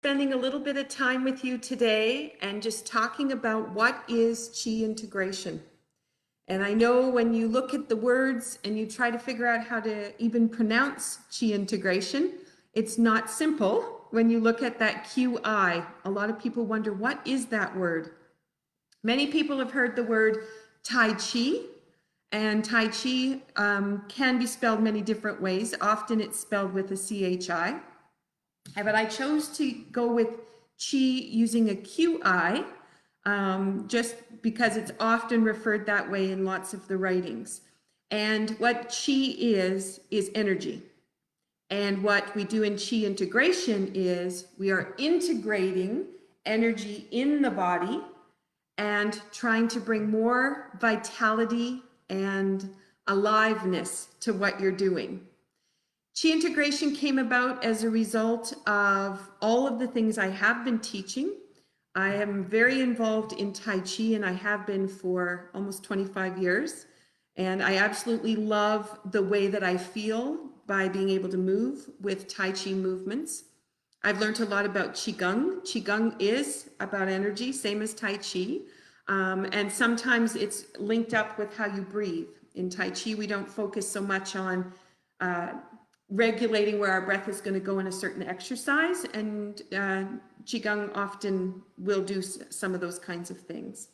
Spending a little bit of time with you today and just talking about what is Qi integration. And I know when you look at the words and you try to figure out how to even pronounce Qi integration, it's not simple. When you look at that QI, a lot of people wonder, what is that word? Many people have heard the word Tai Chi, and Tai Chi can be spelled many different ways. Often it's spelled with a CHI. But I chose to go with Qi using a QI, just because it's often referred that way in lots of the writings. And what Qi is energy. And what we do in Qi integration is we are integrating energy in the body and trying to bring more vitality and aliveness to what you're doing. Qi integration came about as a result of all of the things I have been teaching. I am very involved in Tai Chi, and I have been for almost 25 years. And I absolutely love the way that I feel by being able to move with Tai Chi movements. I've learned a lot about Qigong. Qigong is about energy, same as Tai Chi. And sometimes it's linked up with how you breathe. In Tai Chi, we don't focus so much on regulating where our breath is going to go in a certain exercise, and Qigong often will do some of those kinds of things.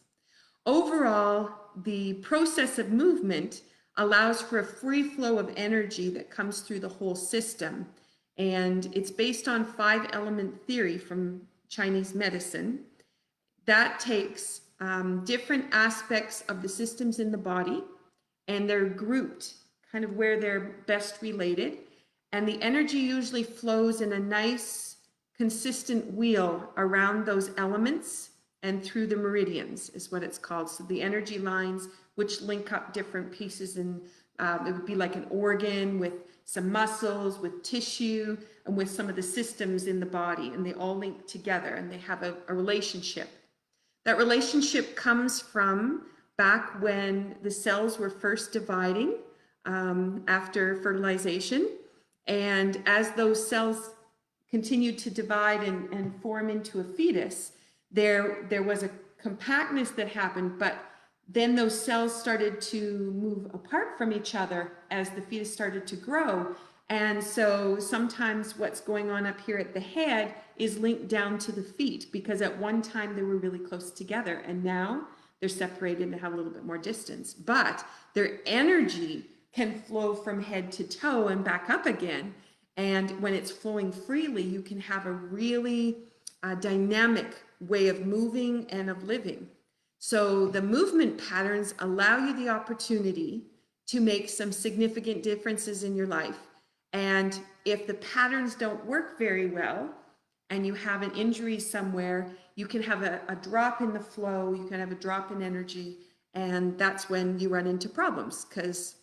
Overall, the process of movement allows for a free flow of energy that comes through the whole system, and it's based on 5-element theory from Chinese medicine. That takes different aspects of the systems in the body, and they're grouped kind of where they're best related. And the energy usually flows in a nice, consistent wheel around those elements and through the meridians is what it's called. So the energy lines, which link up different pieces, and it would be like an organ with some muscles, with tissue, and with some of the systems in the body. And they all link together and they have a relationship. That relationship comes from back when the cells were first dividing after fertilization. And as those cells continued to divide and form into a fetus, there was a compactness that happened, but then those cells started to move apart from each other as the fetus started to grow. And so sometimes what's going on up here at the head is linked down to the feet, because at one time they were really close together and now they're separated and have a little bit more distance. But their energy can flow from head to toe and back up again. And when it's flowing freely, you can have a really dynamic way of moving and of living. So the movement patterns allow you the opportunity to make some significant differences in your life. And if the patterns don't work very well and you have an injury somewhere, you can have a drop in the flow, you can have a drop in energy, and that's when you run into problems, because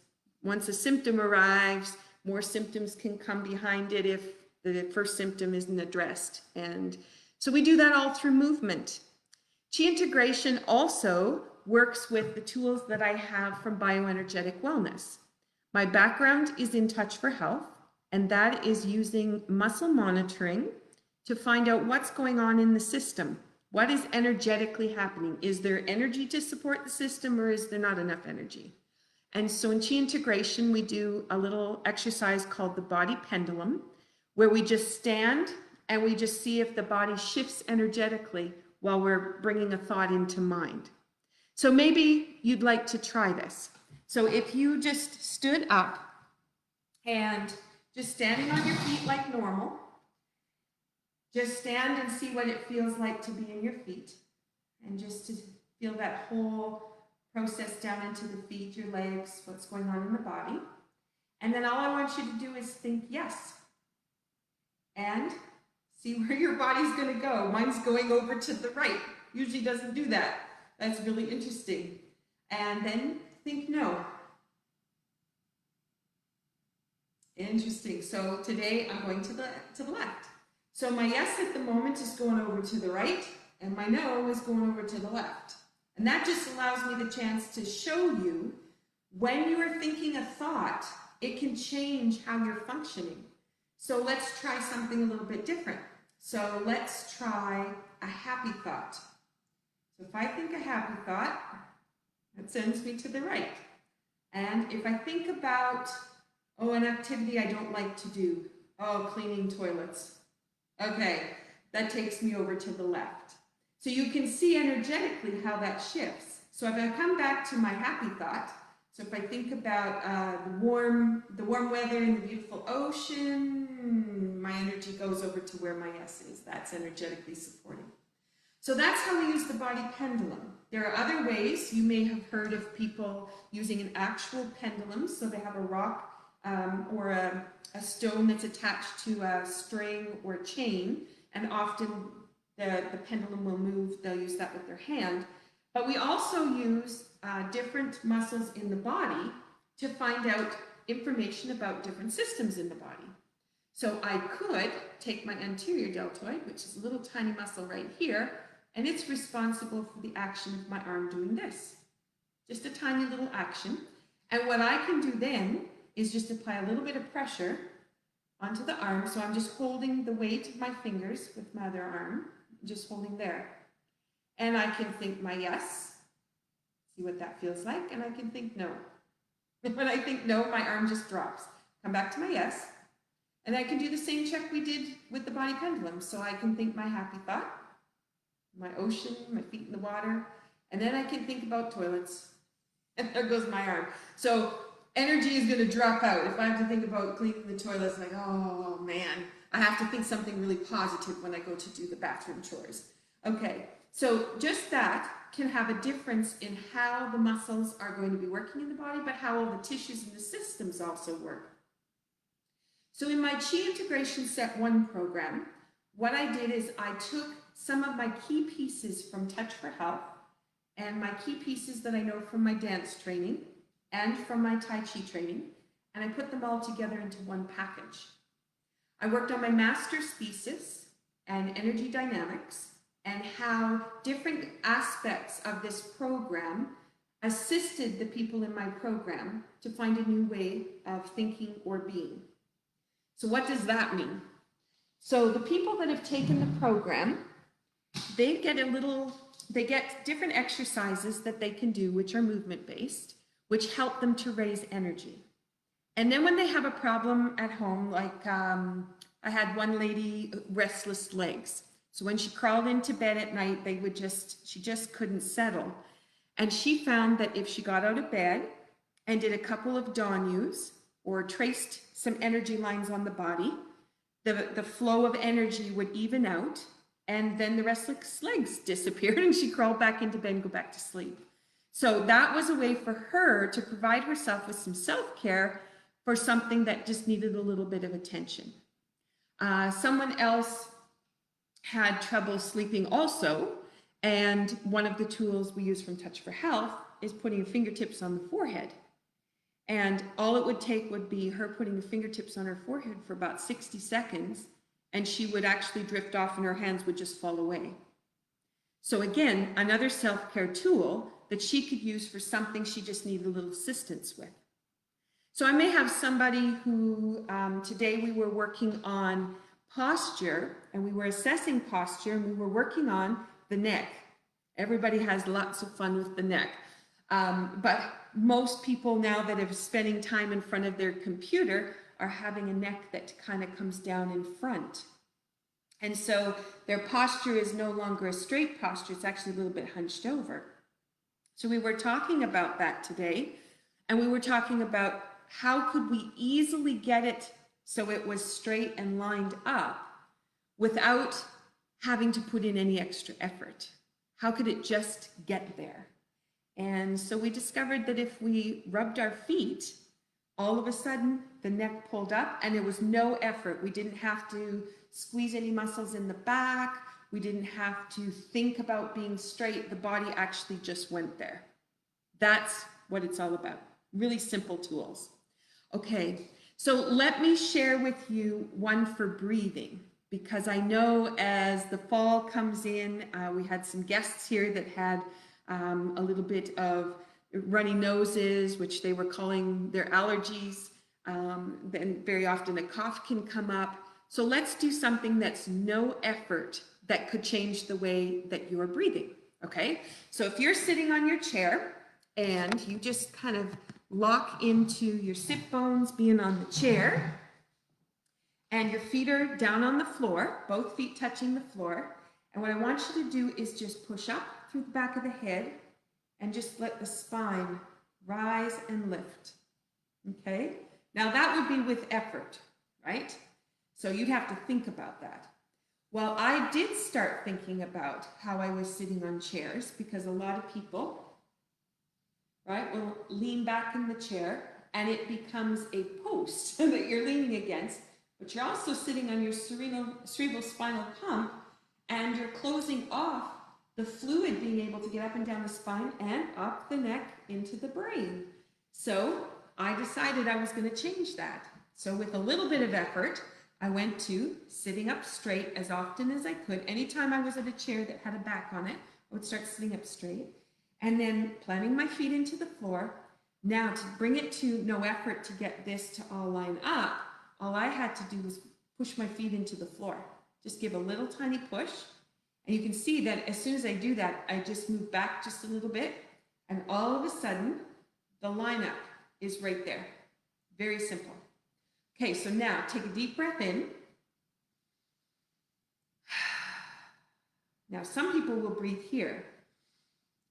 once a symptom arrives, more symptoms can come behind it if the first symptom isn't addressed. And so we do that all through movement. Qi integration also works with the tools that I have from bioenergetic wellness. My background is in Touch for Health, and that is using muscle monitoring to find out what's going on in the system. What is energetically happening? Is there energy to support the system, or is there not enough energy? And so in Qi integration, we do a little exercise called the body pendulum, where we just stand and we just see if the body shifts energetically while we're bringing a thought into mind. So maybe you'd like to try this. So if you just stood up and just standing on your feet like normal, just stand and see what it feels like to be in your feet, and just to feel that whole process down into the feet, your legs, what's going on in the body. And then all I want you to do is think yes. And see where your body's going to go. Mine's going over to the right. Usually doesn't do that. That's really interesting. And then think no. Interesting. So today I'm going to the left. So my yes at the moment is going over to the right, and my no is going over to the left. And that just allows me the chance to show you when you are thinking a thought, it can change how you're functioning. So let's try something a little bit different. So let's try a happy thought. So if I think a happy thought, that sends me to the right. And if I think about, oh, an activity I don't like to do, oh, cleaning toilets. Okay, that takes me over to the left. So you can see energetically how that shifts. So if I come back to my happy thought, so if I think about the warm weather and the beautiful ocean, my energy goes over to where my yes is. That's energetically supporting. So that's how we use the body pendulum. There are other ways. You may have heard of people using an actual pendulum. So they have a rock or a stone that's attached to a string or a chain, and often the pendulum will move. They'll use that with their hand. But we also use different muscles in the body to find out information about different systems in the body. So I could take my anterior deltoid, which is a little tiny muscle right here, and it's responsible for the action of my arm doing this. Just a tiny little action. And what I can do then is just apply a little bit of pressure onto the arm. So I'm just holding the weight of my fingers with my other arm, just holding there. And I can think my yes, see what that feels like, and I can think no. When I think no, my arm just drops. Come back to my yes, and I can do the same check we did with the body pendulum. So I can think my happy thought, my ocean, my feet in the water, and then I can think about toilets, and there goes my arm. So energy is going to drop out. If I have to think about cleaning the toilets, like, oh man, I have to think something really positive when I go to do the bathroom chores. Okay, so just that can have a difference in how the muscles are going to be working in the body, but how all the tissues and the systems also work. So in my Qi Integration Set 1 program, what I did is I took some of my key pieces from Touch for Health and my key pieces that I know from my dance training and from my Tai Chi training, and I put them all together into one package. I worked on my master species and energy dynamics and how different aspects of this program assisted the people in my program to find a new way of thinking or being. So what does that mean? So the people that have taken the program, they get different exercises that they can do, which are movement-based, which help them to raise energy. And then when they have a problem at home, like I had one lady, restless legs. So when she crawled into bed at night, she just couldn't settle. And she found that if she got out of bed and did a couple of Danyus or traced some energy lines on the body, the flow of energy would even out, and then the restless legs disappeared and she crawled back into bed and go back to sleep. So that was a way for her to provide herself with some self-care for something that just needed a little bit of attention. Someone else had trouble sleeping also, and one of the tools we use from Touch for Health is putting fingertips on the forehead. And all it would take would be her putting the fingertips on her forehead for about 60 seconds, and she would actually drift off and her hands would just fall away. So again, another self-care tool that she could use for something she just needed a little assistance with. So I may have somebody who, today we were working on posture, and we were assessing posture, and we were working on the neck. Everybody has lots of fun with the neck. But most people now that are spending time in front of their computer are having a neck that kind of comes down in front. And so their posture is no longer a straight posture, it's actually a little bit hunched over. So we were talking about that today, and we were talking about how could we easily get it so it was straight and lined up without having to put in any extra effort. How could it just get there? And so we discovered that if we rubbed our feet, all of a sudden the neck pulled up and it was no effort. We didn't have to squeeze any muscles in the back. We didn't have to think about being straight. The body actually just went there. That's what it's all about. Really simple tools. Okay, so let me share with you one for breathing, because I know as the fall comes in, we had some guests here that had a little bit of runny noses, which they were calling their allergies. Then very often a cough can come up. So let's do something that's no effort that could change the way that you're breathing, okay? So if you're sitting on your chair and you just kind of lock into your sit bones being on the chair, and your feet are down on the floor, both feet touching the floor. And what I want you to do is just push up through the back of the head and just let the spine rise and lift, okay? Now that would be with effort, right? So you'd have to think about that. Well, I did start thinking about how I was sitting on chairs because a lot of people, right, will lean back in the chair and it becomes a post that you're leaning against, but you're also sitting on your cerebral spinal pump and you're closing off the fluid being able to get up and down the spine and up the neck into the brain. So I decided I was going to change that. So with a little bit of effort, I went to sitting up straight as often as I could. Anytime I was at a chair that had a back on it, I would start sitting up straight and then planting my feet into the floor. Now to bring it to no effort to get this to all line up, all I had to do was push my feet into the floor. Just give a little tiny push. And you can see that as soon as I do that, I just move back just a little bit. And all of a sudden, the lineup is right there. Very simple. Okay, so now take a deep breath in. Now, some people will breathe here.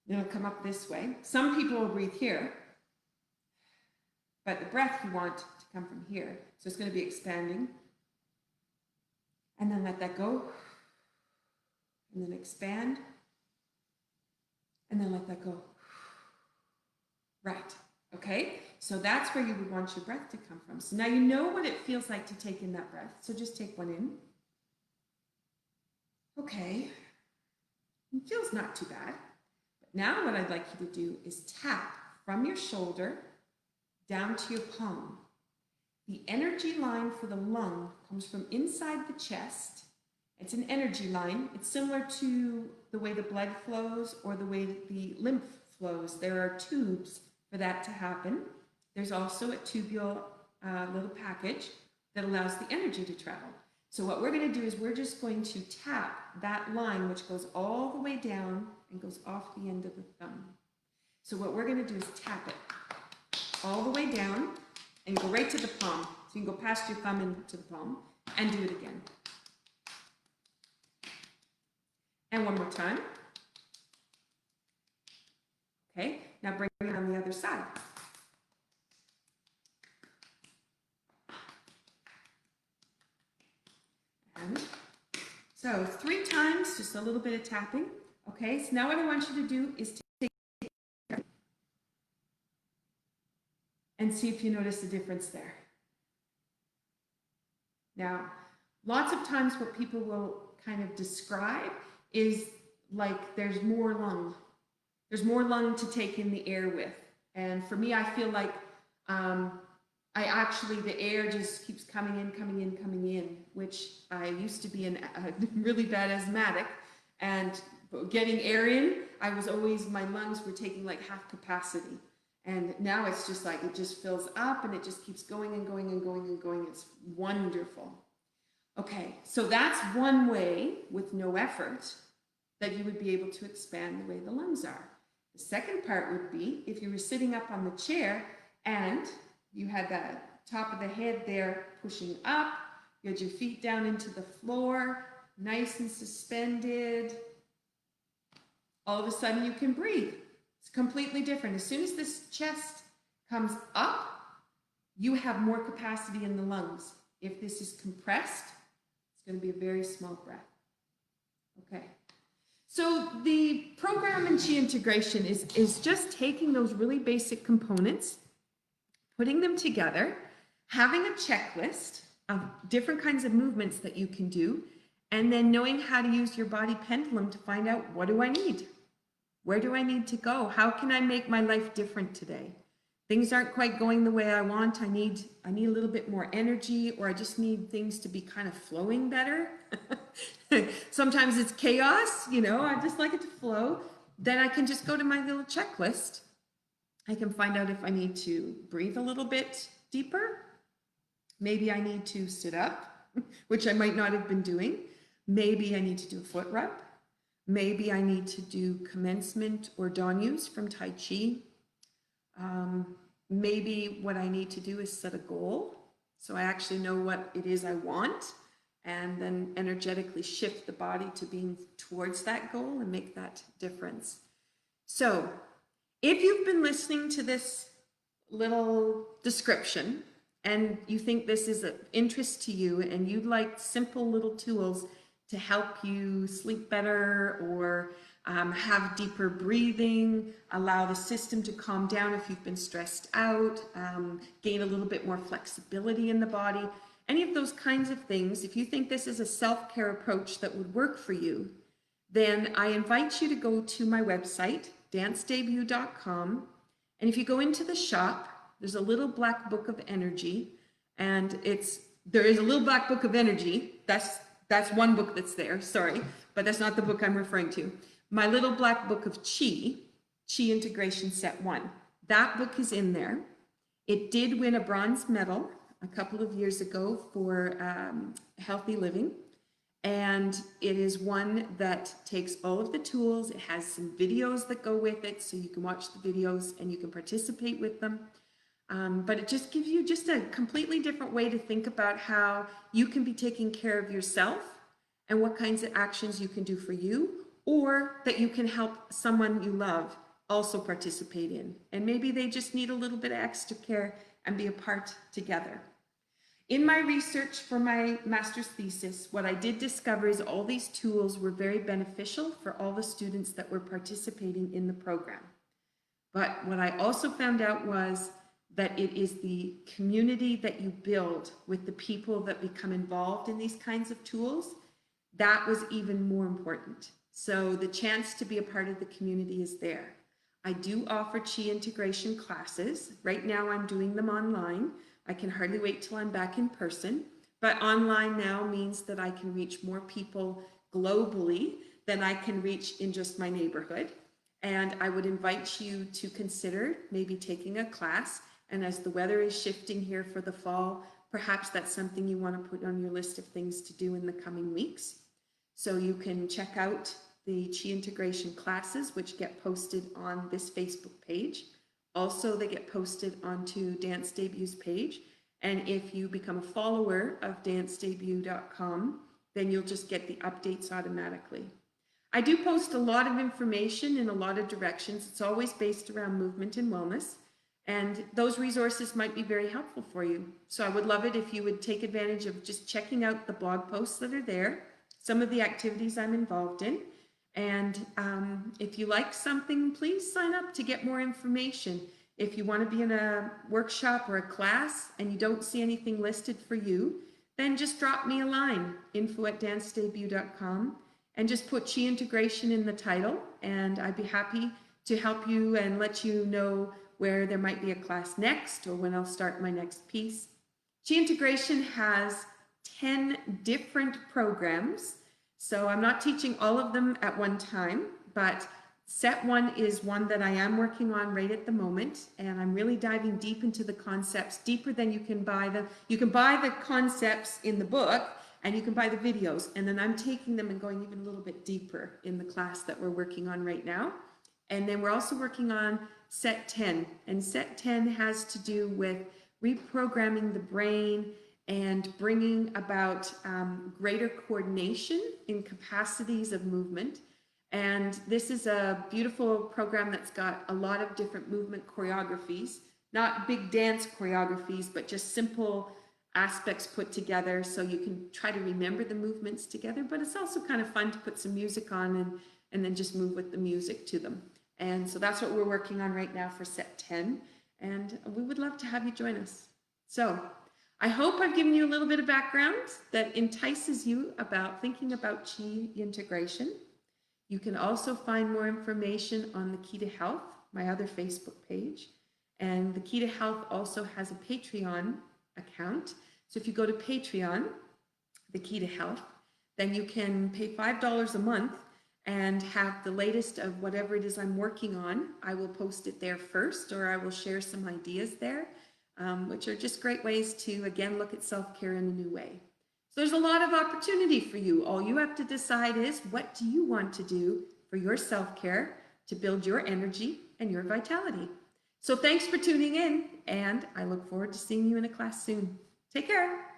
It'll come up this way. Some people will breathe here. But the breath you want to come from here. So it's going to be expanding. And then let that go. And then expand. And then let that go. Right. Okay. So that's where you would want your breath to come from. So now you know what it feels like to take in that breath. So just take one in. Okay. It feels not too bad. But now what I'd like you to do is tap from your shoulder down to your palm. The energy line for the lung comes from inside the chest. It's an energy line. It's similar to the way the blood flows or the way the lymph flows. There are tubes for that to happen. There's also a tubule little package that allows the energy to travel. So what we're going to do is we're just going to tap that line, which goes all the way down and goes off the end of the thumb. So what we're going to do is tap it all the way down and go right to the palm. So you can go past your thumb into the palm and do it again. And one more time. Okay, now bring it on the other side. And so 3 times, just a little bit of tapping. Okay, so now what I want you to do is take and see if you notice a difference there. Now, lots of times what people will kind of describe is like there's more lung. There's more lung to take in the air with. And for me, I feel like the air just keeps coming in, which I used to be a really bad asthmatic. And getting air in, my lungs were taking like half capacity. And now it's just like, it just fills up and it just keeps going and going and going and going. It's wonderful. Okay, so that's one way with no effort that you would be able to expand the way the lungs are. The second part would be if you were sitting up on the chair and you had that top of the head there pushing up, you had your feet down into the floor, nice and suspended. All of a sudden you can breathe. It's completely different. As soon as this chest comes up, you have more capacity in the lungs. If this is compressed, it's going to be a very small breath. Okay. So the program in Qi Integration is just taking those really basic components, putting them together, having a checklist of different kinds of movements that you can do, and then knowing how to use your body pendulum to find out, what do I need? Where do I need to go? How can I make my life different today? Things aren't quite going the way I want. I need a little bit more energy, or I just need things to be kind of flowing better. Sometimes it's chaos, I just like it to flow. Then I can just go to my little checklist. I can find out if I need to breathe a little bit deeper. Maybe I need to sit up which I might not have been doing. Maybe I need to do a foot rub. Maybe I need to do commencement or danyus from Tai Chi. Maybe what I need to do is set a goal, so I actually know what it is I want, and then energetically shift the body to being towards that goal and make that difference. So if you've been listening to this little description and you think this is of interest to you and you'd like simple little tools to help you sleep better or have deeper breathing, allow the system to calm down if you've been stressed out, gain a little bit more flexibility in the body, any of those kinds of things, if you think this is a self-care approach that would work for you, then I invite you to go to my website, dancedebut.com. And if you go into the shop, there's a little black book of energy, and there is a little black book of energy. That's one book that's there, sorry, but that's not the book I'm referring to. My little black book of Qi Integration Set 1. That book is in there. It did win a bronze medal a couple of years ago for healthy living. And it is one that takes all of the tools. It has some videos that go with it, so you can watch the videos and you can participate with them. But it just gives you just a completely different way to think about how you can be taking care of yourself and what kinds of actions you can do for you, or that you can help someone you love also participate in. And maybe they just need a little bit of extra care and be a part together. In my research for my master's thesis, what I did discover is all these tools were very beneficial for all the students that were participating in the program. But what I also found out was that it is the community that you build with the people that become involved in these kinds of tools, that was even more important. So the chance to be a part of the community is there. I do offer Qi integration classes. Right now I'm doing them online. I can hardly wait till I'm back in person, but online now means that I can reach more people globally than I can reach in just my neighborhood. And I would invite you to consider maybe taking a class. And as the weather is shifting here for the fall, perhaps that's something you want to put on your list of things to do in the coming weeks. So you can check out the Qi integration classes, which get posted on this Facebook page. Also, they get posted onto Dance Debut's page. And if you become a follower of dancedebut.com, then you'll just get the updates automatically. I do post a lot of information in a lot of directions. It's always based around movement and wellness. And those resources might be very helpful for you. So I would love it if you would take advantage of just checking out the blog posts that are there, some of the activities I'm involved in. And if you like something, please sign up to get more information. If you want to be in a workshop or a class and you don't see anything listed for you, then just drop me a line, info@dancedebut.com, and just put Qi integration in the title, and I'd be happy to help you and let you know where there might be a class next or when I'll start my next piece. Qi integration has 10 different programs. So I'm not teaching all of them at one time, but set 1 is one that I am working on right at the moment. And I'm really diving deep into the concepts, deeper than you can buy them. You can buy the concepts in the book and you can buy the videos. And then I'm taking them and going even a little bit deeper in the class that we're working on right now. And then we're also working on set 10. And set 10 has to do with reprogramming the brain and bringing about greater coordination in capacities of movement. And this is a beautiful program that's got a lot of different movement choreographies, not big dance choreographies, but just simple aspects put together so you can try to remember the movements together. But it's also kind of fun to put some music on and then just move with the music to them. And so that's what we're working on right now for set 10. And we would love to have you join us. So I hope I've given you a little bit of background that entices you about thinking about Qi integration. You can also find more information on the Qi to Health, my other Facebook page. And the Qi to Health also has a Patreon account. So if you go to Patreon, the Qi to Health, then you can pay $5 a month and have the latest of whatever it is I'm working on. I will post it there first, or I will share some ideas there. Which are just great ways to, again, look at self-care in a new way. So there's a lot of opportunity for you. All you have to decide is, what do you want to do for your self-care to build your energy and your vitality? So thanks for tuning in, and I look forward to seeing you in a class soon. Take care.